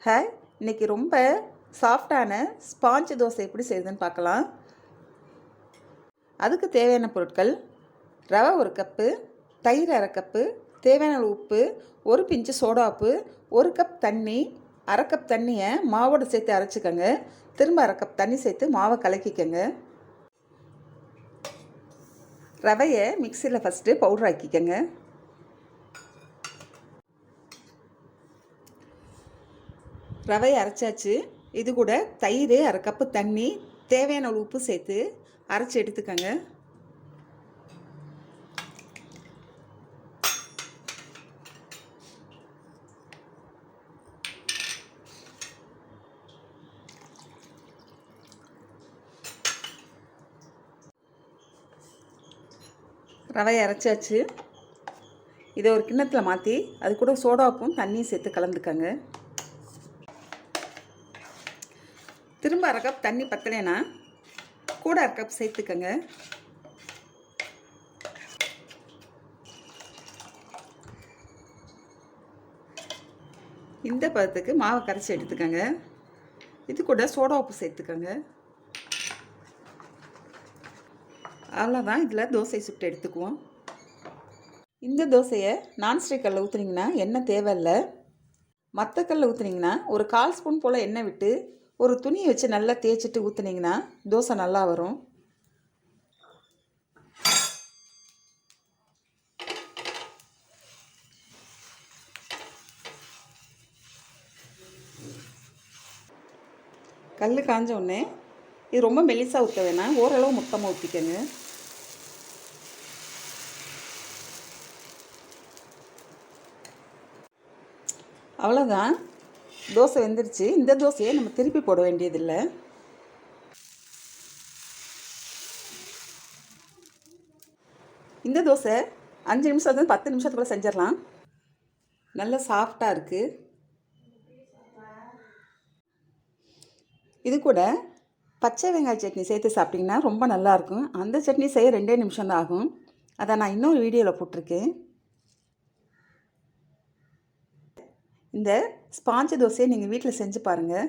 Hi, இன்றைக்கி ரொம்ப சாஃப்டான ஸ்பாஞ்ச் தோசை எப்படி செய்யுதுன்னு பார்க்கலாம். அதுக்கு தேவையான பொருட்கள்: ரவை 1 கப்பு, தயிர் 1/2 கப்பு, தேவையான உப்பு, 1 பிஞ்சு சோடா உப்பு, 1 கப் தண்ணி. 1/2 கப் தண்ணியை மாவோடு சேர்த்து அரைச்சிக்கோங்க. திரும்ப 1/2 கப் தண்ணி சேர்த்து மாவை கலக்கிக்கோங்க. ரவையை மிக்சியில் ஃபஸ்ட்டு பவுடர் ஆக்கிக்கோங்க. ரவையை அரைச்சாச்சு. இது கூட தயிர் 1/2 கப்பு தண்ணி, தேவையான உப்பு சேர்த்து அரைச்சி எடுத்துக்கோங்க. ரவையை அரைச்சாச்சு. இதை ஒரு கிண்ணத்தில் மாற்றி அது கூட சோடா உப்பும் தண்ணியும் சேர்த்து கலந்துக்கோங்க. திரும்ப 1/2 கப் தண்ணி பத்தலைன்னா கூட 1/2 கப் சேர்த்துக்கோங்க. இந்த பதத்துக்கு மாவை கரைச்சி எடுத்துக்கோங்க. இது கூட சோடா உப்பு சேர்த்துக்கோங்க. அவ்வளோதான். இதில் தோசை சுட்டு எடுத்துக்குவோம். இந்த தோசையை நான்ஸ்டிக் கல்லில் ஊற்றுனீங்கன்னா எண்ணெய் தேவையில்லை. மற்ற கல்லில் ஊற்றுனீங்கன்னா ஒரு 1/4 ஸ்பூன் போல் எண்ணெய் விட்டு ஒரு துணியை வச்சு நல்லா தேய்ச்சிட்டு ஊற்றுனீங்கன்னா தோசை நல்லா வரும். கல் காஞ்ச உடனே இது ரொம்ப மெலிசாக ஊற்ற வேணாம், ஓரளவு மொத்தமாக ஊற்றிக்கோங்க. அவ்வளோதான், தோசை வெந்துருச்சு. இந்த தோசையை நம்ம திருப்பி போட வேண்டியதில்லை. இந்த தோசை 5 நிமிஷத்துலேருந்து 10 நிமிஷத்துக்குள்ளே செஞ்சிடலாம். நல்ல சாஃப்டாக இருக்குது. இது கூட பச்சை வெங்காய சட்னி சேர்த்து சாப்பிட்டிங்கன்னா ரொம்ப நல்லாயிருக்கும். அந்த சட்னி செய்ய 2 நிமிஷம் தான் ஆகும். அதை நான் இன்னொரு வீடியோவில் போட்டிருக்கேன். இந்த ஸ்பாஞ்ச் தோசையை நீங்கள் வீட்டில் செஞ்சு பாருங்கள்.